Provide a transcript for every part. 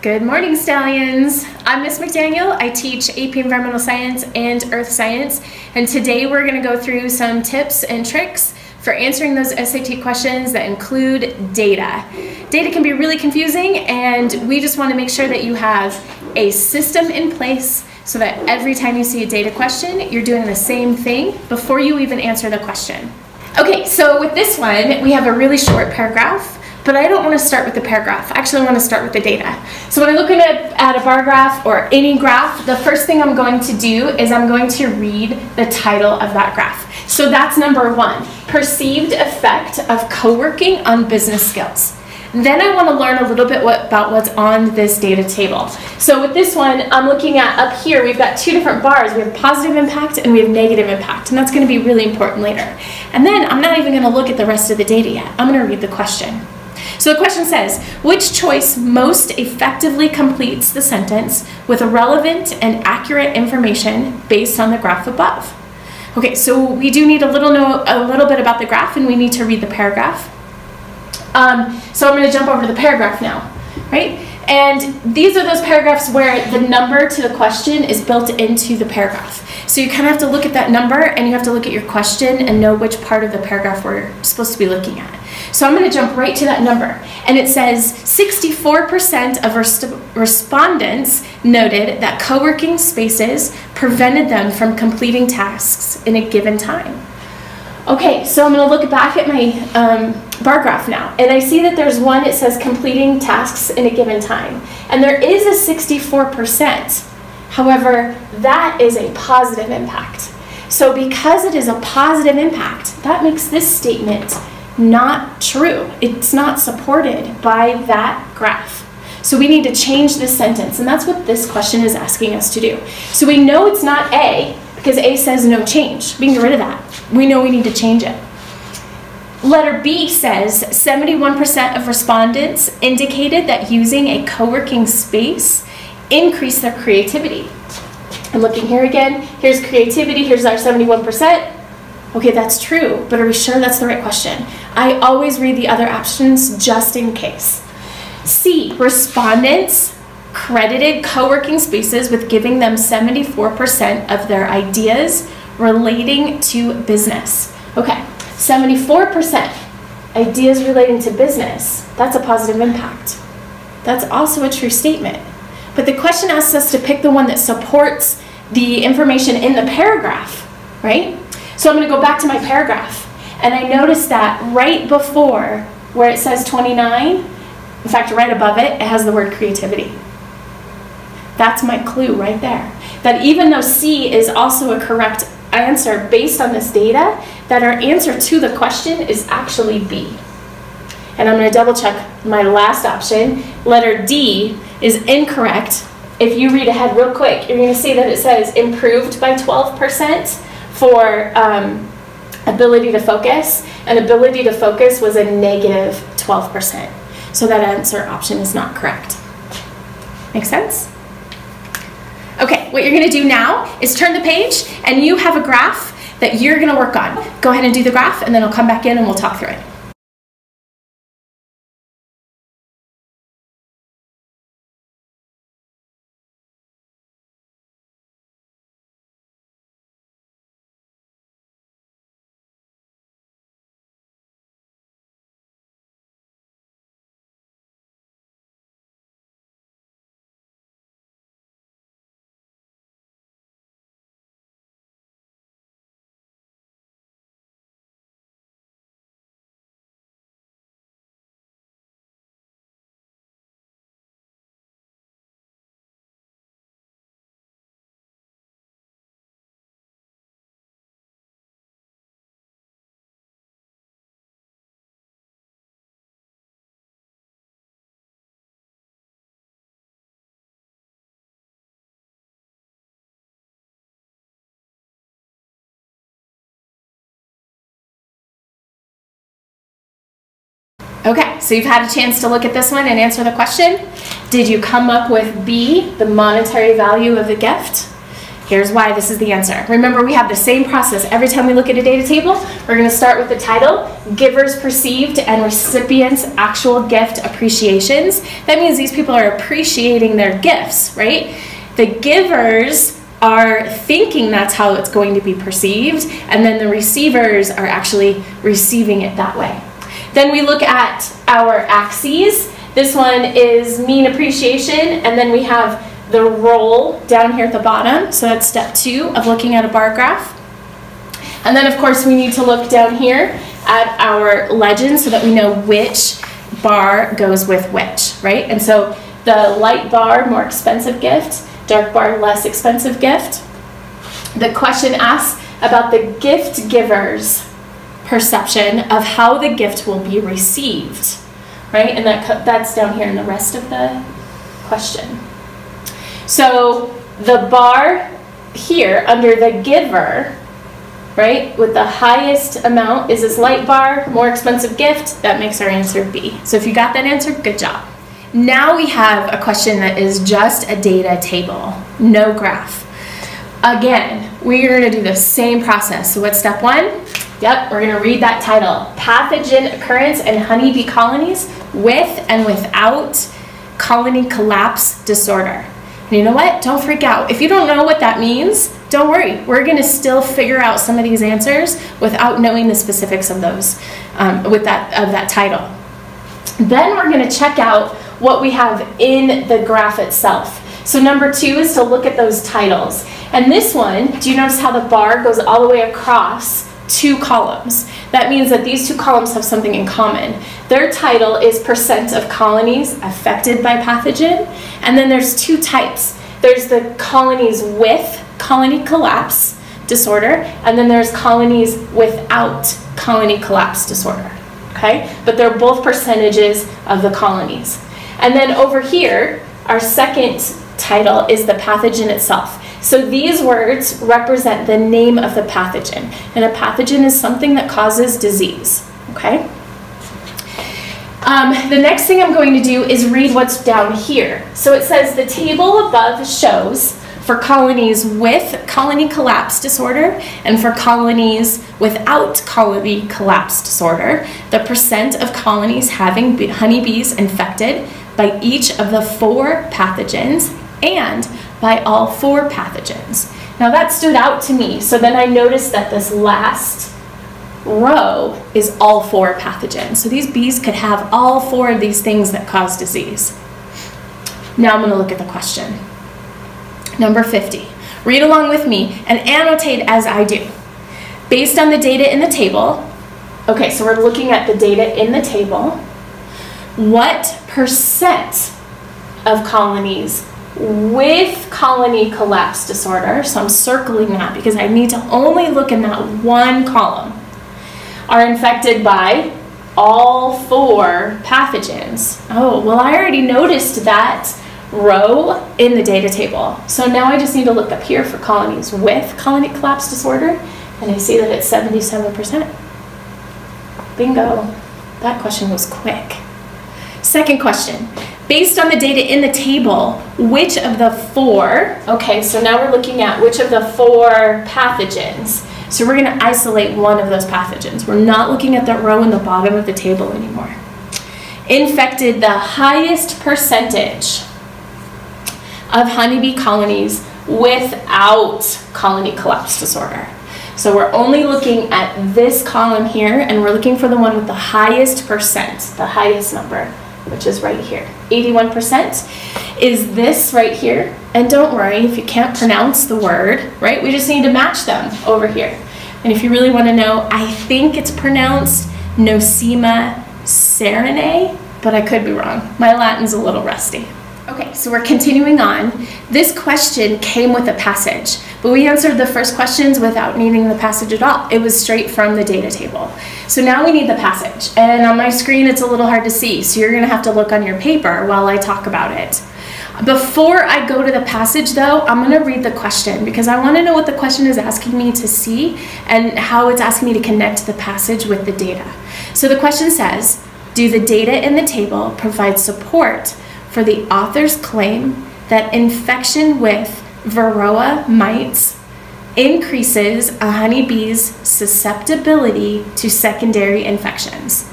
Good morning, Stallions. I'm Miss McDaniel. I teach AP Environmental Science and Earth Science, and today we're going to go through some tips and tricks for answering those SAT questions that include data. Data can be really confusing, and we just want to make sure that you have a system in place so that every time you see a data question, you're doing the same thing before you even answer the question. Okay, so with this one, we have a really short paragraph. But I don't want to start with the paragraph. Actually, I want to start with the data. So when I'm looking at a bar graph or any graph, the first thing I'm going to do is I'm going to read the title of that graph. So that's number one, perceived effect of co-working on business skills. Then I want to learn a little bit about what's on this data table. So with this one, I'm looking at up here, we've got two different bars. We have positive impact and we have negative impact, and that's going to be really important later. And then I'm not even going to look at the rest of the data yet. I'm going to read the question. So the question says, which choice most effectively completes the sentence with relevant and accurate information based on the graph above? Okay, so we do need a little bit about the graph, and we need to read the paragraph. So I'm going to jump over to the paragraph now, right? And these are those paragraphs where the number to the question is built into the paragraph. So you kind of have to look at that number, and you have to look at your question and know which part of the paragraph we're supposed to be looking at. So I'm going to jump right to that number, and it says 64% of respondents noted that co-working spaces prevented them from completing tasks in a given time. Okay, so I'm going to look back at my bar graph now, and I see that there's one, it says completing tasks in a given time, and there is a 64%. However, that is a positive impact. So because it is a positive impact, that makes this statement not true. It's not supported by that graph. So we need to change this sentence, and that's what this question is asking us to do. So we know it's not A, because A says no change. We can get rid of that. We know we need to change it. Letter B says 71% of respondents indicated that using a co-working space increased their creativity. I'm looking here again. Here's creativity. Here's our 71%. Okay, that's true, but are we sure that's the right question? I always read the other options just in case. C, respondents credited co-working spaces with giving them 74% of their ideas relating to business. Okay, 74% ideas relating to business, that's a positive impact. That's also a true statement. But the question asks us to pick the one that supports the information in the paragraph, right? So I'm going to go back to my paragraph, and I noticed that right before where it says 29, in fact right above it, it has the word creativity. That's my clue right there. That even though C is also a correct answer based on this data, that our answer to the question is actually B. And I'm going to double check my last option. Letter D is incorrect. If you read ahead real quick, you're going to see that it says improved by 12% for ability to focus, and ability to focus was a negative 12%. So that answer option is not correct. Make sense? Okay, what you're going to do now is turn the page, and you have a graph that you're going to work on. Go ahead and do the graph, and then I'll come back in and we'll talk through it. Okay, so you've had a chance to look at this one and answer the question. Did you come up with B, the monetary value of the gift? Here's why this is the answer. Remember, we have the same process. Every time we look at a data table, we're going to start with the title, givers perceived and recipients actual gift appreciations. That means these people are appreciating their gifts, right? The givers are thinking that's how it's going to be perceived, and then the receivers are actually receiving it that way. Then we look at our axes. This one is mean appreciation, and then we have the roll down here at the bottom. So that's step 2 of looking at a bar graph. And then of course we need to look down here at our legend so that we know which bar goes with which, right? And so the light bar, more expensive gift, dark bar, less expensive gift. The question asks about the gift giver's perception of how the gift will be received, right? And that's down here in the rest of the question. So the bar here under the giver, right, with the highest amount is this light bar, more expensive gift. That makes our answer B. So if you got that answer, good job. Now we have a question that is just a data table, no graph. Again, we're going to do the same process. So what's step 1? Yep, we're going to read that title. Pathogen occurrence in honeybee colonies with and without colony collapse disorder. And you know what? Don't freak out. If you don't know what that means, don't worry. We're going to still figure out some of these answers without knowing the specifics of those, of that title. Then we're going to check out what we have in the graph itself. So number 2 is to look at those titles. And this one, do you notice how the bar goes all the way across 2 columns? That means that these 2 columns have something in common. Their title is % of colonies affected by pathogen, and then there's 2 types. There's the colonies with colony collapse disorder, and then there's colonies without colony collapse disorder, okay? But they're both percentages of the colonies. And then over here, our second title is the pathogen itself. So these words represent the name of the pathogen. And a pathogen is something that causes disease, okay? The next thing I'm going to do is read what's down here. So it says the table above shows for colonies with colony collapse disorder and for colonies without colony collapse disorder, the % of colonies having honeybees infected by each of the 4 pathogens and by all 4 pathogens. Now that stood out to me, so then I noticed that this last row is all 4 pathogens. So these bees could have all 4 of these things that cause disease. Now I'm going to look at the question. Number 50. Read along with me and annotate as I do. Based on the data in the table, okay, so we're looking at the data in the table, what % of colonies with colony collapse disorder, so I'm circling that because I need to only look in that one column, are infected by all 4 pathogens? Oh, well, I already noticed that row in the data table. So now I just need to look up here for colonies with colony collapse disorder, and I see that it's 77%. Bingo. That question was quick. Second question. Based on the data in the table, which of the 4, okay, so now we're looking at which of the 4 pathogens. So we're going to isolate one of those pathogens. We're not looking at that row in the bottom of the table anymore. Infected the highest percentage of honeybee colonies without colony collapse disorder. So we're only looking at this column here, and we're looking for the one with the highest %, the highest number, which is right here. 81% is this right here. And don't worry if you can't pronounce the word, right? We just need to match them over here. And if you really want to know, I think it's pronounced Nosema ceranae, but I could be wrong. My Latin's a little rusty. Okay, so we're continuing on. This question came with a passage, but we answered the first questions without needing the passage at all. It was straight from the data table. So now we need the passage, and on my screen it's a little hard to see, so you're gonna have to look on your paper while I talk about it. Before I go to the passage though, I'm gonna read the question because I wanna know what the question is asking me to see and how it's asking me to connect the passage with the data. So the question says, do the data in the table provide support for the author's claim that infection with Varroa mites increases a honeybee's susceptibility to secondary infections.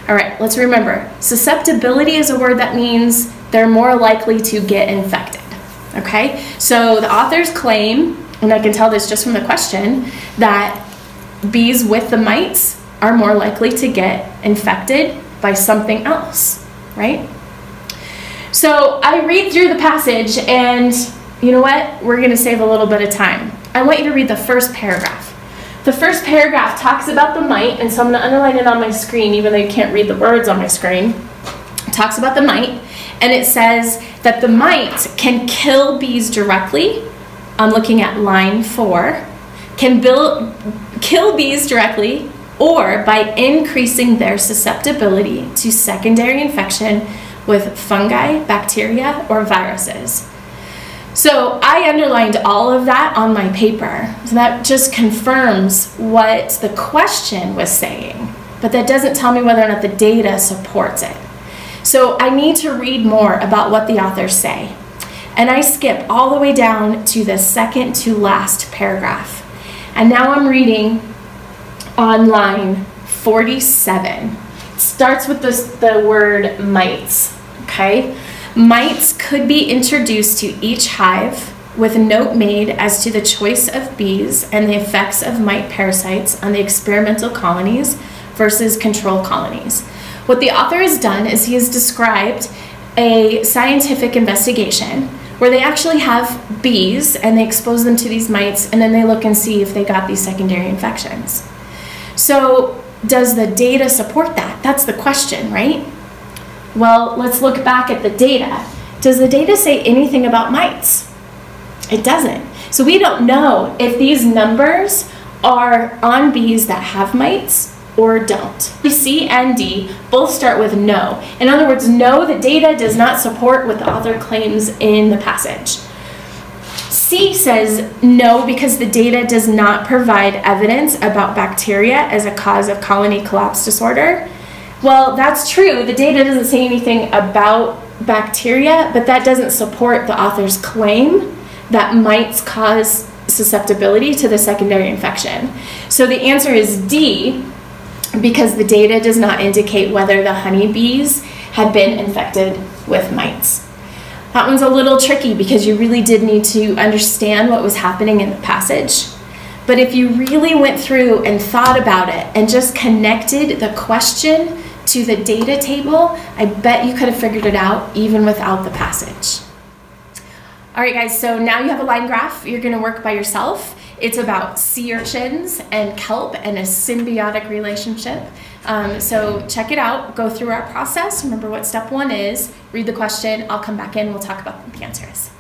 All right, let's remember, susceptibility is a word that means they're more likely to get infected, okay? So the authors claim, and I can tell this just from the question, that bees with the mites are more likely to get infected by something else, right? So I read through the passage, and you know what? We're gonna save a little bit of time. I want you to read the first paragraph. The first paragraph talks about the mite, and so I'm gonna underline it on my screen, even though you can't read the words on my screen. It talks about the mite, and it says that the mite can kill bees directly. I'm looking at line 4. Can kill bees directly or by increasing their susceptibility to secondary infection with fungi, bacteria, or viruses. So I underlined all of that on my paper. So that just confirms what the question was saying, but that doesn't tell me whether or not the data supports it. So I need to read more about what the authors say. And I skip all the way down to the second to last paragraph. And now I'm reading on line 47. It starts with the word mites, okay? Mites could be introduced to each hive with a note made as to the choice of bees and the effects of mite parasites on the experimental colonies versus control colonies. What the author has done is he has described a scientific investigation where they actually have bees and they expose them to these mites, and then they look and see if they got these secondary infections. So does the data support that? That's the question, right? Well, let's look back at the data. Does the data say anything about mites? It doesn't. So we don't know if these numbers are on bees that have mites or don't. C and D both start with no. In other words, no, the data does not support what the author claims in the passage. C says no because the data does not provide evidence about bacteria as a cause of colony collapse disorder. Well, that's true. The data doesn't say anything about bacteria, but that doesn't support the author's claim that mites cause susceptibility to the secondary infection. So the answer is D, because the data does not indicate whether the honeybees had been infected with mites. That one's a little tricky because you really did need to understand what was happening in the passage. But if you really went through and thought about it and just connected the question to the data table, I bet you could have figured it out even without the passage. All right, guys, so now you have a line graph. You're gonna work by yourself. It's about sea urchins and kelp and a symbiotic relationship. So check it out, go through our process. Remember what step 1 is, read the question, I'll come back in, we'll talk about the answers.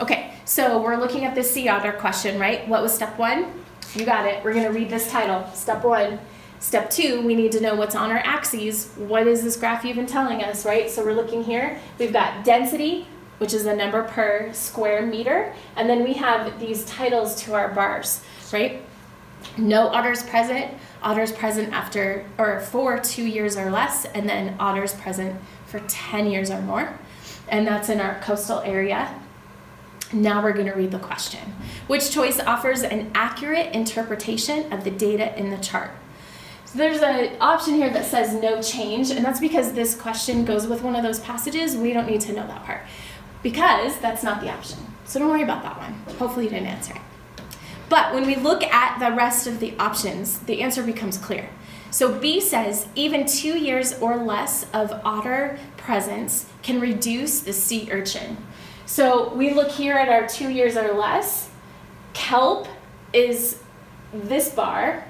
Okay, so we're looking at the sea otter question, right? What was step 1? You got it. We're going to read this title. Step 1. Step 2, we need to know what's on our axes. What is this graph even telling us, right? So we're looking here. We've got density, which is the number per square meter, and then we have these titles to our bars, right? No otters present after or for 2 years or less, and then otters present for 10 years or more, and that's in our coastal area. Now we're going to read the question. Which choice offers an accurate interpretation of the data in the chart? So there's an option here that says no change, and that's because this question goes with one of those passages. We don't need to know that part because that's not the option. So don't worry about that one. Hopefully you didn't answer it. But when we look at the rest of the options, the answer becomes clear. So B says even 2 years or less of otter presence can reduce the sea urchin. So we look here at our 2 years or less. Kelp is this bar.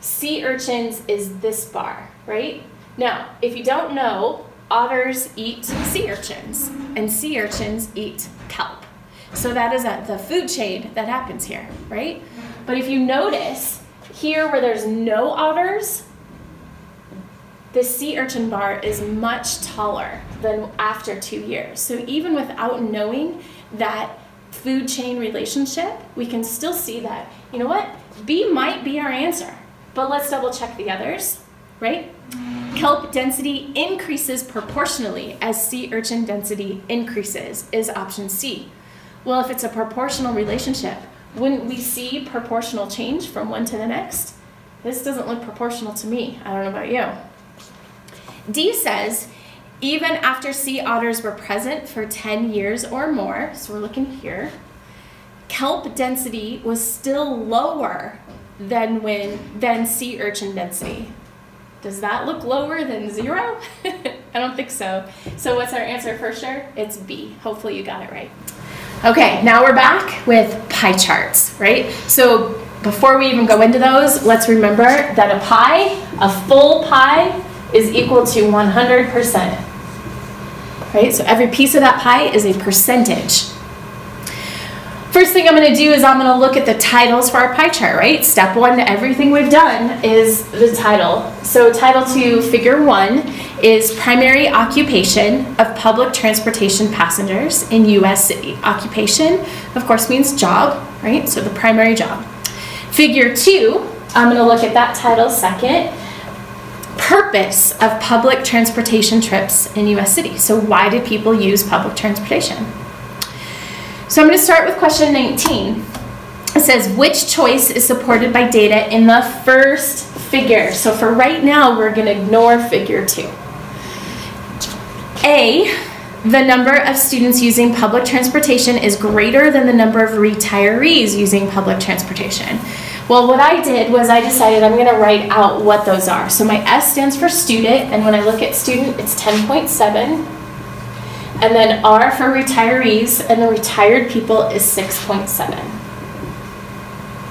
Sea urchins is this bar, right? Now, if you don't know, otters eat sea urchins, and sea urchins eat kelp. So that is the food chain that happens here, right? But if you notice, here where there's no otters, the sea urchin bar is much taller than after 2 years. So even without knowing that food chain relationship, we can still see that, you know what, B might be our answer. But let's double check the others, right? Kelp density increases proportionally as sea urchin density increases is option C. Well, if it's a proportional relationship, wouldn't we see proportional change from one to the next? This doesn't look proportional to me. I don't know about you. D says, even after sea otters were present for 10 years or more, so we're looking here, kelp density was still lower than sea urchin density. Does that look lower than 0? I don't think so. So what's our answer for sure? It's B. Hopefully you got it right. Okay, now we're back with pie charts, right? So before we even go into those, let's remember that a full pie is equal to 100%, right? So every piece of that pie is a percentage. First thing I'm going to do is I'm going to look at the titles for our pie chart, right? Step 1 to everything we've done is the title. So title 2, figure 1, is primary occupation of public transportation passengers in U.S. city. Occupation, of course, means job, right? So the primary job. Figure 2, I'm going to look at that title second. Purpose of public transportation trips in U.S. city. So why do people use public transportation? So I'm going to start with question 19. It says, which choice is supported by data in the first figure? So for right now, we're going to ignore figure 2. A, the number of students using public transportation is greater than the number of retirees using public transportation. Well, what I did was I decided I'm going to write out what those are. So my S stands for student, and when I look at student, it's 10.7. And then R for retirees, and the retired people is 6.7.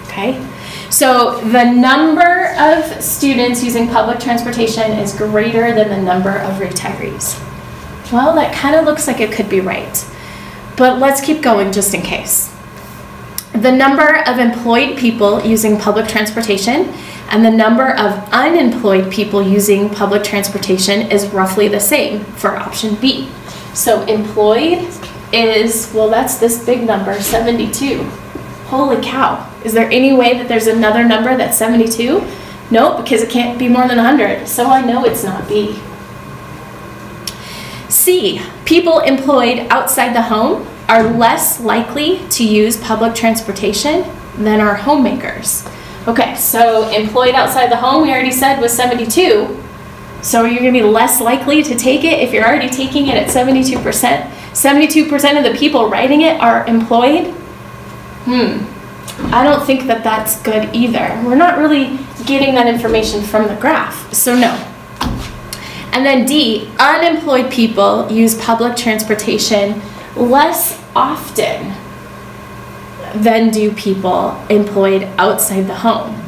Okay? So the number of students using public transportation is greater than the number of retirees. Well, that kind of looks like it could be right. But let's keep going just in case. The number of employed people using public transportation and the number of unemployed people using public transportation is roughly the same for option B. So employed is, well, that's this big number, 72. Holy cow. Is there any way that there's another number that's 72? Nope, because it can't be more than 100. So I know it's not B. C, people employed outside the home are less likely to use public transportation than our homemakers. Okay, so employed outside the home, we already said was 72. So you're going to be less likely to take it if you're already taking it at 72%. 72% of the people writing it are employed. I don't think that that's good either. We're not really getting that information from the graph, so no. And then D, unemployed people use public transportation less often than do people employed outside the home.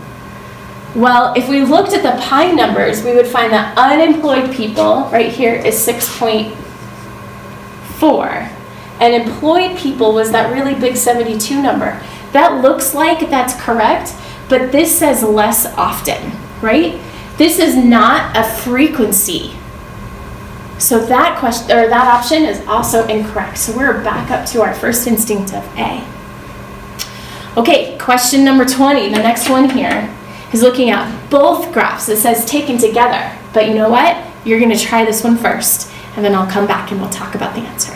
Well, if we looked at the pie numbers, we would find that unemployed people, right here, is 6.4. And employed people was that really big 72 number. That looks like that's correct, but this says less often, right? This is not a frequency. So that question, or that option is also incorrect. So we're back up to our first instinct of A. Okay, question number 20, the next one here, is looking at both graphs. It says taken together, but you know what? You're going to try this one first, and then I'll come back and we'll talk about the answer.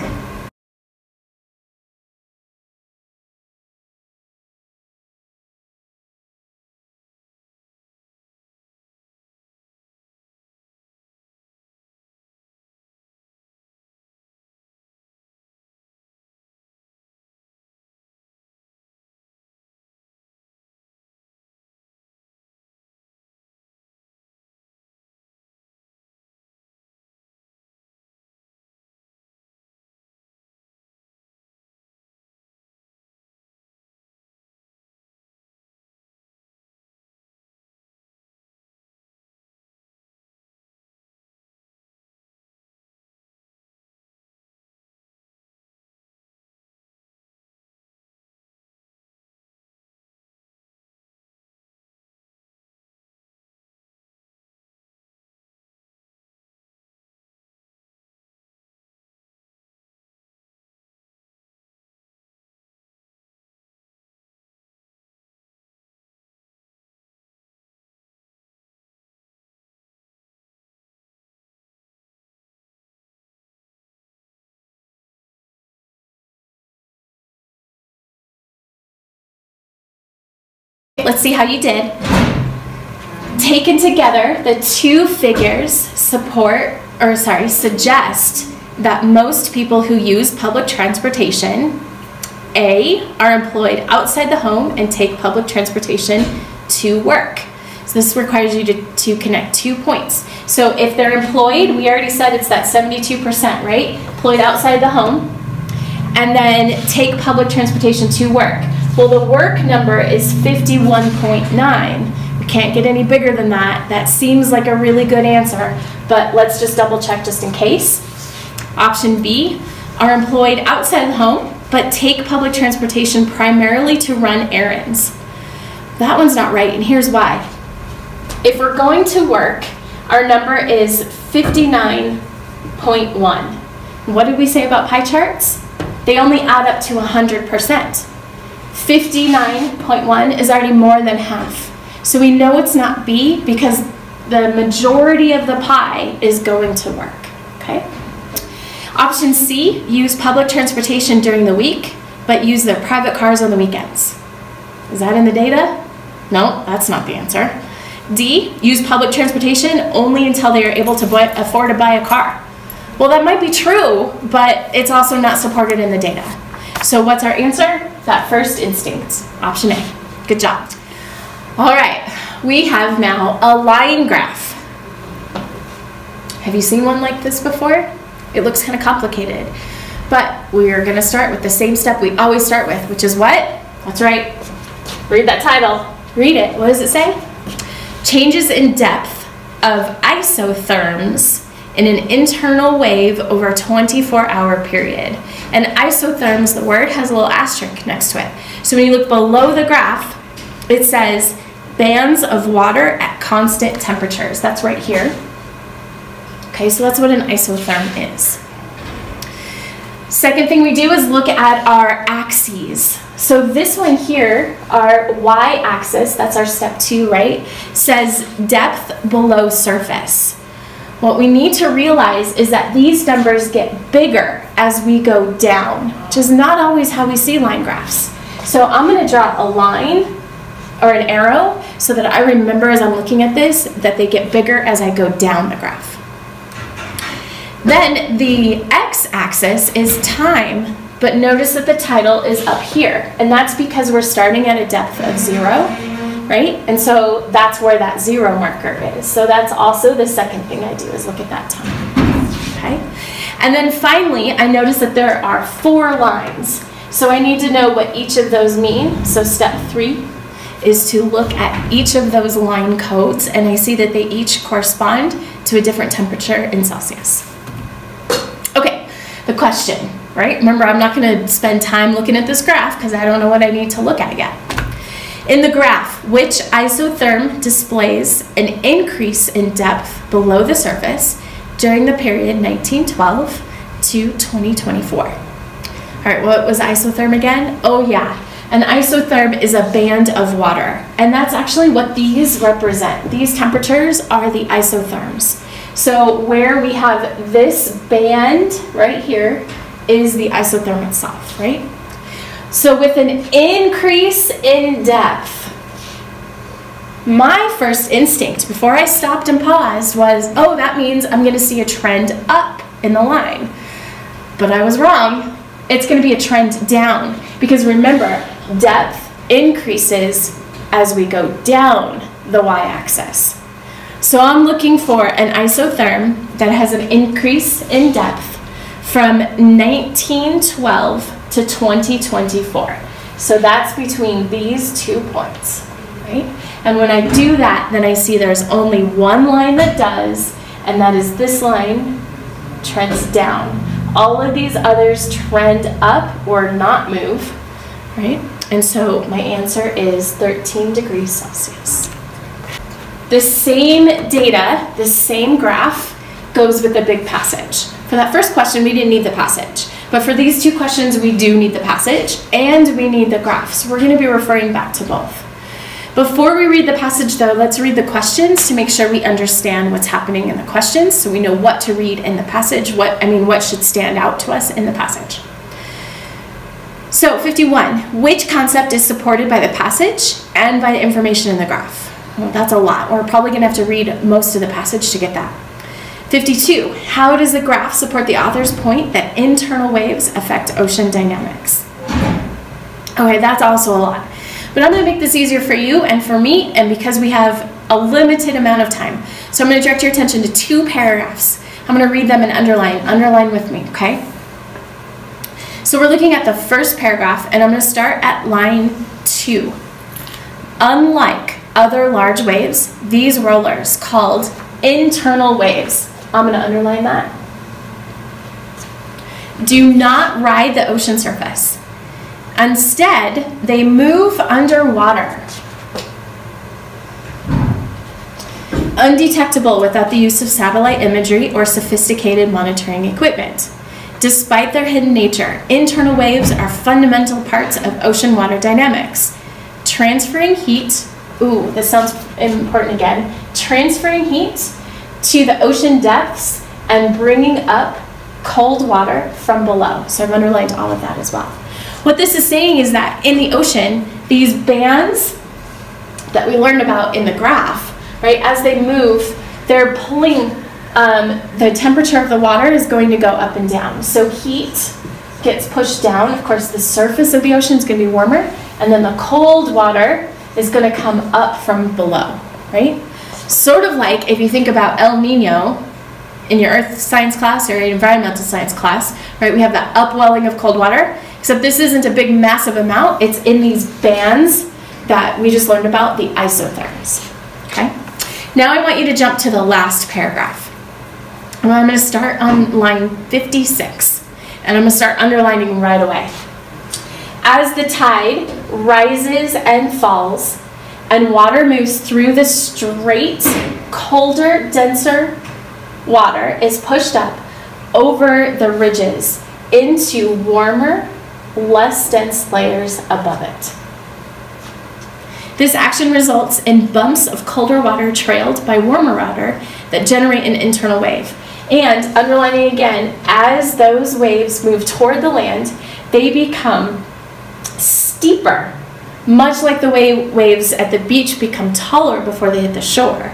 let's see how you did. Taken together, the two figures suggest that most people who use public transportation, A, are employed outside the home and take public transportation to work. So this requires you to connect 2 points. So if they're employed, we already said it's that 72%, right? Employed outside the home, and then take public transportation to work. Well, the work number is 51.9. We can't get any bigger than that. That seems like a really good answer, but let's just double check just in case. Option B, are employed outside the home, but take public transportation primarily to run errands. That one's not right, and here's why. If we're going to work, our number is 59.1. What did we say about pie charts? They only add up to 100%. 59.1 is already more than half. So we know it's not B because the majority of the pie is going to work, okay? Option C, use public transportation during the week, but use their private cars on the weekends. Is that in the data? No, that's not the answer. D, use public transportation only until they are able to afford to buy a car. Well, that might be true, but it's also not supported in the data. So what's our answer? That first instinct, option A. Good job. All right, we have now a line graph. Have you seen one like this before? It looks kind of complicated, but we're gonna start with the same step we always start with, which is what? That's right, read that title. Read it, what does it say? Changes in depth of isotherms in an internal wave over a 24-hour period. And isotherms, the word has a little asterisk next to it. So when you look below the graph, it says bands of water at constant temperatures. That's right here. Okay, so that's what an isotherm is. Second thing we do is look at our axes. So this one here, our y-axis, that's our step 2, right, says depth below surface. What we need to realize is that these numbers get bigger as we go down, which is not always how we see line graphs. So I'm going to draw a line or an arrow so that I remember as I'm looking at this that they get bigger as I go down the graph. Then the x-axis is time, but notice that the title is up here, and that's because we're starting at a depth of 0, right? And so that's where that 0 marker is. So that's also the second thing I do is look at that time, okay? And then finally, I notice that there are 4 lines. So I need to know what each of those mean. So step 3 is to look at each of those line codes, and I see that they each correspond to a different temperature in Celsius. Okay, the question, right? Remember, I'm not going to spend time looking at this graph because I don't know what I need to look at yet. In the graph, which isotherm displays an increase in depth below the surface during the period 1912 to 2024? All right, what was isotherm again? Oh yeah, an isotherm is a band of water, and that's actually what these represent. These temperatures are the isotherms. So where we have this band right here is the isotherm itself, right? So with an increase in depth, my first instinct before I stopped and paused was, oh, that means I'm going to see a trend up in the line. But I was wrong. It's going to be a trend down because remember, depth increases as we go down the y-axis. So I'm looking for an isotherm that has an increase in depth from 1912 to 2024. So that's between these 2 points, right? And when I do that, then I see there's only one line that does, and that is this line trends down. All of these others trend up or not move, right? And so my answer is 13 degrees Celsius. The same data, the same graph, goes with the big passage. For that first question, we didn't need the passage. But for these 2 questions, we do need the passage and we need the graph. So we're going to be referring back to both. Before we read the passage, though, let's read the questions to make sure we understand what's happening in the questions so we know what to read in the passage, what should stand out to us in the passage. So 51, which concept is supported by the passage and by the information in the graph? Well, that's a lot. We're probably going to have to read most of the passage to get that. 52, how does the graph support the author's point that internal waves affect ocean dynamics? Okay, that's also a lot. But I'm going to make this easier for you and for me, and because we have a limited amount of time. So I'm going to direct your attention to 2 paragraphs. I'm going to read them and underline with me, okay? So we're looking at the first paragraph, and I'm going to start at line 2. Unlike other large waves, these rollers, called internal waves, I'm going to underline that, do not ride the ocean surface. Instead, they move underwater, undetectable without the use of satellite imagery or sophisticated monitoring equipment. Despite their hidden nature, internal waves are fundamental parts of ocean water dynamics. Transferring heat, ooh, this sounds important again, transferring heat to the ocean depths and bringing up cold water from below. So I've underlined all of that as well. What this is saying is that in the ocean, these bands that we learned about in the graph, right, as they move, they're pulling, the temperature of the water is going to go up and down. So heat gets pushed down. Of course, the surface of the ocean is going to be warmer, and then the cold water is going to come up from below, right? Sort of like if you think about El Nino in your earth science class or your environmental science class, right? We have that upwelling of cold water, except this isn't a big massive amount. It's in these bands that we just learned about, the isotherms, okay? Now I want you to jump to the last paragraph. And I'm going to start on line 56, and I'm going to start underlining right away. As the tide rises and falls, and water moves through the straight, colder, denser water is pushed up over the ridges into warmer, less dense layers above it. This action results in bumps of colder water trailed by warmer water that generate an internal wave. And underlining again, as those waves move toward the land, they become steeper, much like the way waves at the beach become taller before they hit the shore.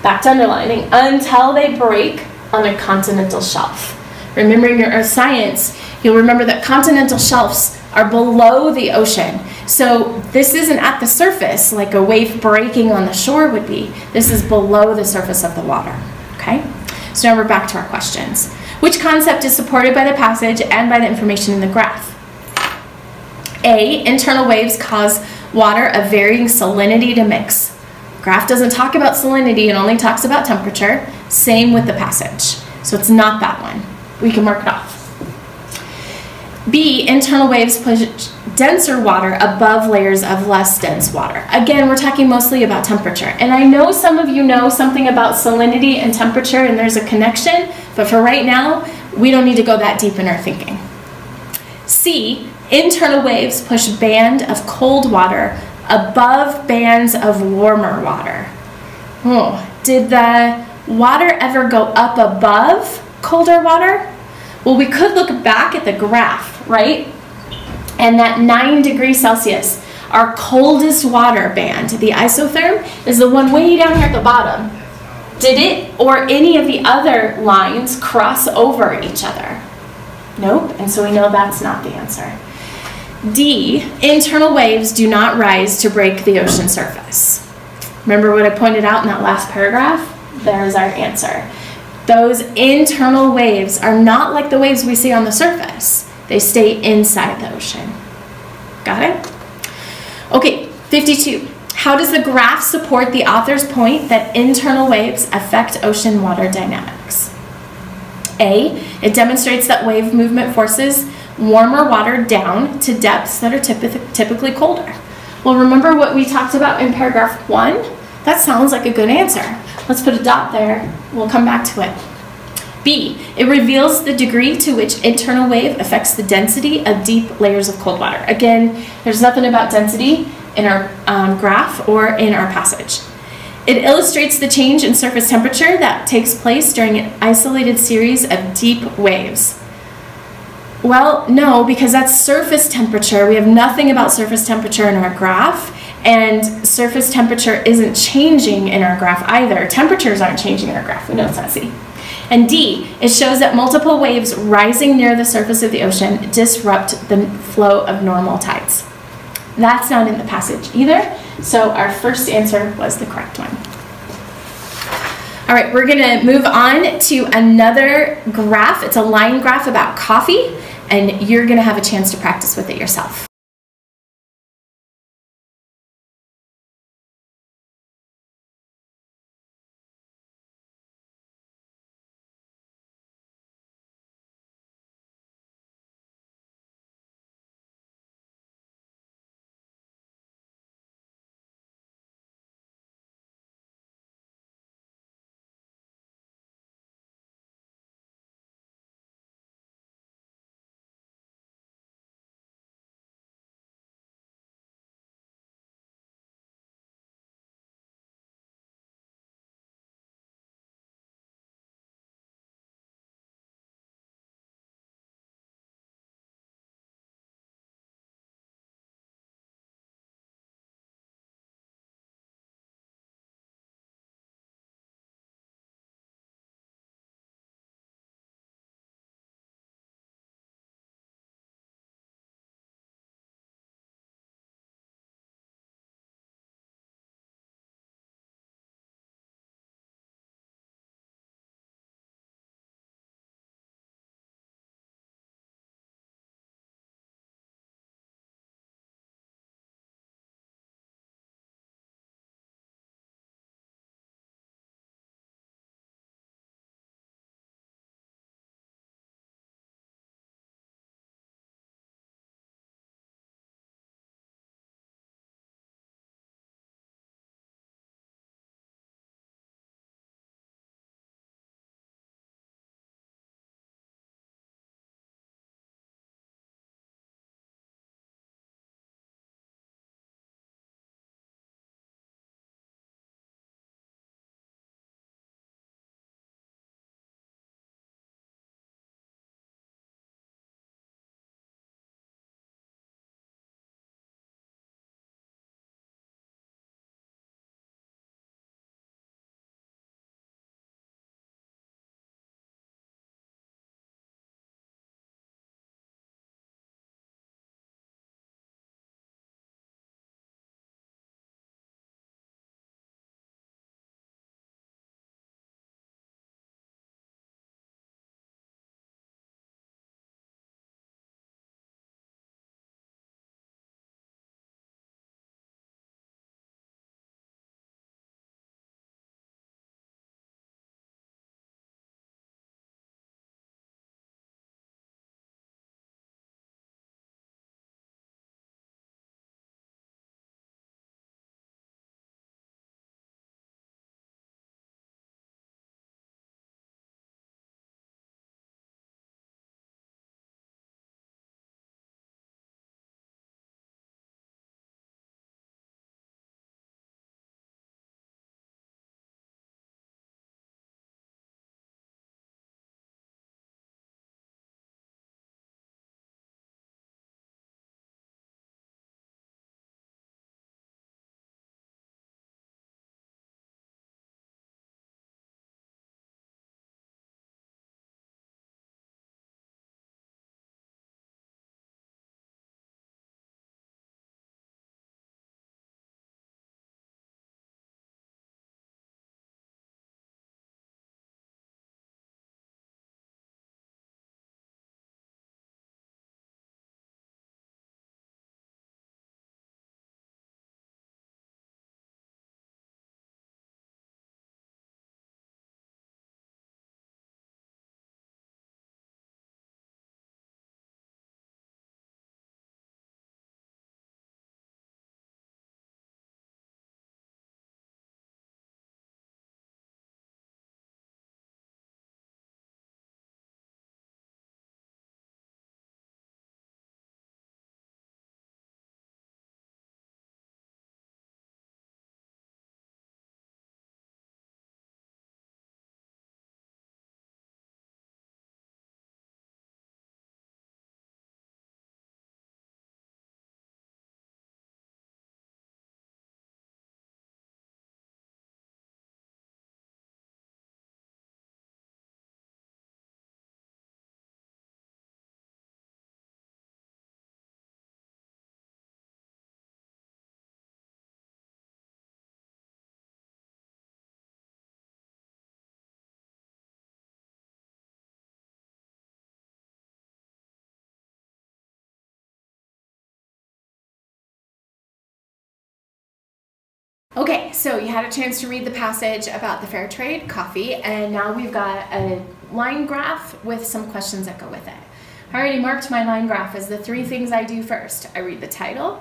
Back to underlining, until they break on a continental shelf. Remembering your earth science, you'll remember that continental shelves are below the ocean. So this isn't at the surface like a wave breaking on the shore would be. This is below the surface of the water, okay? So now we're back to our questions. Which concept is supported by the passage and by the information in the graph? A, internal waves cause water of varying salinity to mix. Graph doesn't talk about salinity, it only talks about temperature. Same with the passage. So it's not that one. We can mark it off. B, internal waves push denser water above layers of less dense water. Again, we're talking mostly about temperature. And I know some of you know something about salinity and temperature, and there's a connection, but for right now, we don't need to go that deep in our thinking. C, internal waves push band of cold water above bands of warmer water. Oh, did the water ever go up above colder water? Well, we could look back at the graph, right? And that 9 degrees Celsius, our coldest water band, the isotherm, is the one way down here at the bottom. Did it or any of the other lines cross over each other? Nope, and so we know that's not the answer. D, internal waves do not rise to break the ocean surface. Remember what I pointed out in that last paragraph? There's our answer. Those internal waves are not like the waves we see on the surface. They stay inside the ocean. Got it? Okay, 52. How does the graph support the author's point that internal waves affect ocean water dynamics? A, it demonstrates that wave movement forces warmer water down to depths that are typically colder. Well, remember what we talked about in paragraph 1? That sounds like a good answer. Let's put a dot there. We'll come back to it. B, it reveals the degree to which internal wave affects the density of deep layers of cold water. Again, there's nothing about density in our graph or in our passage. It illustrates the change in surface temperature that takes place during an isolated series of deep waves. Well, no, because that's surface temperature. We have nothing about surface temperature in our graph, and surface temperature isn't changing in our graph either. Temperatures aren't changing in our graph. We know it's not C. And D, it shows that multiple waves rising near the surface of the ocean disrupt the flow of normal tides. That's not in the passage either, so our first answer was the correct one. All right, we're gonna move on to another graph. It's a line graph about coffee, and you're gonna have a chance to practice with it yourself. Okay, so you had a chance to read the passage about the fair trade coffee, and now we've got a line graph with some questions that go with it. I already marked my line graph as the 3 things I do first. I read the title,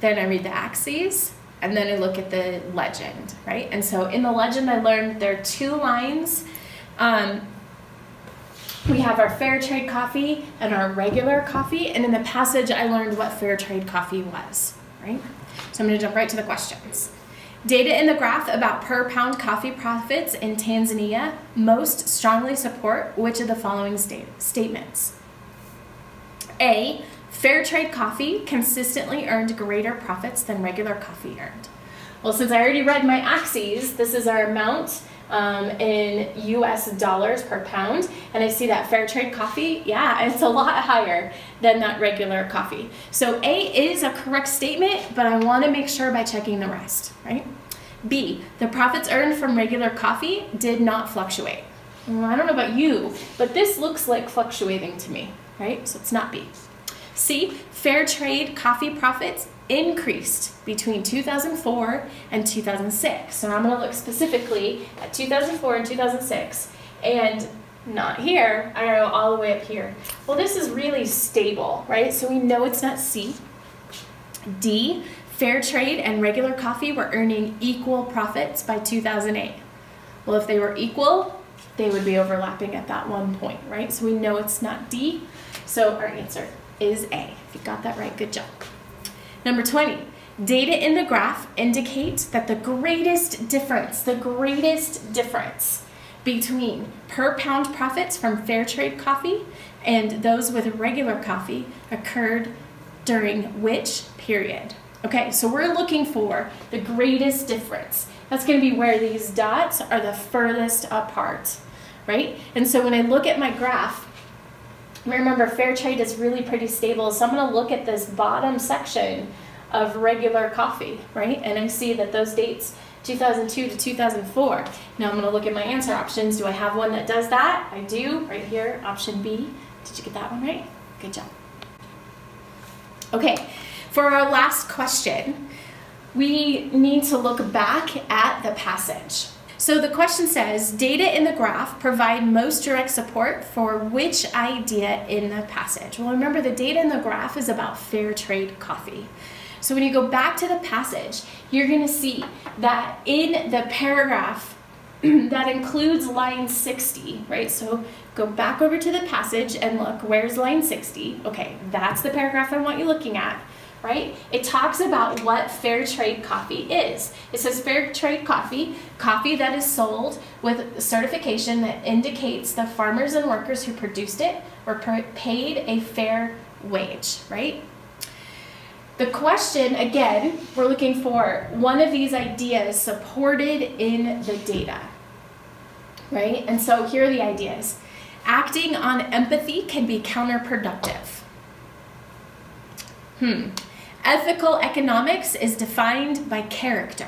then I read the axes, and then I look at the legend, right? And so in the legend I learned there are 2 lines. We have our fair trade coffee and our regular coffee, and in the passage I learned what fair trade coffee was, right? So I'm gonna jump right to the questions. Data in the graph about per pound coffee profits in Tanzania most strongly support which of the following statements? A, fair trade coffee consistently earned greater profits than regular coffee earned. Well, since I already read my axes, this is our amount in US dollars per pound, and I see that fair trade coffee, yeah, it's a lot higher than that regular coffee. So A is a correct statement, but I want to make sure by checking the rest, right? B, the profits earned from regular coffee did not fluctuate. Well, I don't know about you, but this looks like fluctuating to me, right? So it's not B. C, fair trade coffee profits increased between 2004 and 2006. So I'm going to look specifically at 2004 and 2006, and not here, I'm going to go all the way up here. Well, this is really stable, right? So we know it's not C. D, fair trade and regular coffee were earning equal profits by 2008. Well, if they were equal, they would be overlapping at that one point, right? So we know it's not D. So our answer is A. If you got that right, good job. Number 20, data in the graph indicates that the greatest difference between per pound profits from fair trade coffee and those with regular coffee occurred during which period? Okay, so we're looking for the greatest difference. That's going to be where these dots are the furthest apart, right? And so when I look at my graph, remember, fair trade is really pretty stable, so I'm going to look at this bottom section of regular coffee, right? And I see that those dates, 2002 to 2004. Now I'm going to look at my answer options. Do I have one that does that? I do, right here, option B. Did you get that one right? Good job. Okay, for our last question, we need to look back at the passage. So the question says, data in the graph provide most direct support for which idea in the passage? Well, remember, the data in the graph is about fair trade coffee. So when you go back to the passage, you're going to see that in the paragraph that includes line 60, right? So go back over to the passage and look, where's line 60? Okay, that's the paragraph I want you looking at. Right? It talks about what fair trade coffee is. It says fair trade coffee, coffee that is sold with certification that indicates the farmers and workers who produced it were paid a fair wage, right? The question, again, we're looking for one of these ideas supported in the data, right? And so here are the ideas. Acting on empathy can be counterproductive. Ethical economics is defined by character.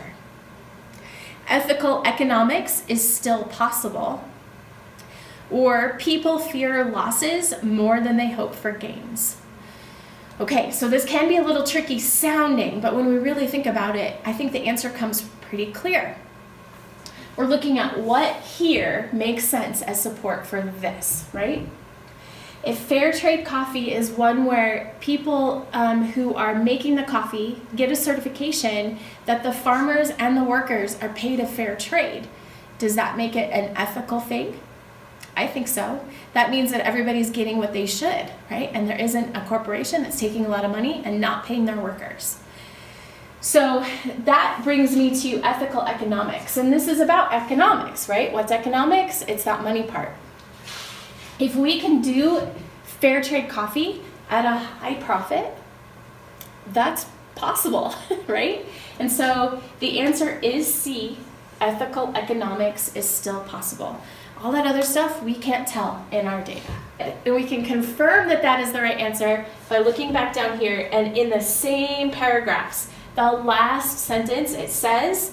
Ethical economics is still possible. Or people fear losses more than they hope for gains. Okay, so this can be a little tricky sounding, but when we really think about it, I think the answer comes pretty clear. We're looking at what here makes sense as support for this, right? If fair trade coffee is one where people who are making the coffee get a certification that the farmers and the workers are paid a fair trade, does that make it an ethical thing? I think so. That means that everybody's getting what they should, right? And there isn't a corporation that's taking a lot of money and not paying their workers. So that brings me to ethical economics. And this is about economics, right? What's economics? It's that money part. If we can do fair trade coffee at a high profit, that's possible, right? And so the answer is C, ethical economics is still possible. All that other stuff we can't tell in our data. And we can confirm that that is the right answer by looking back down here, and in the same paragraphs, the last sentence, it says,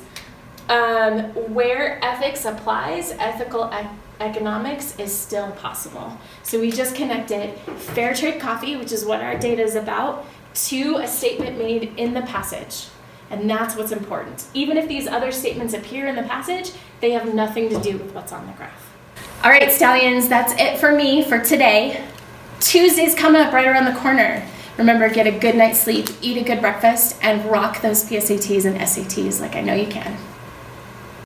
where ethics applies, ethical economics is still possible. So we just connected fair trade coffee, which is what our data is about, to a statement made in the passage. And that's what's important. Even if these other statements appear in the passage, they have nothing to do with what's on the graph. All right, stallions, that's it for me for today. Tuesday's coming up right around the corner. Remember, get a good night's sleep, eat a good breakfast, and rock those PSATs and SATs like I know you can.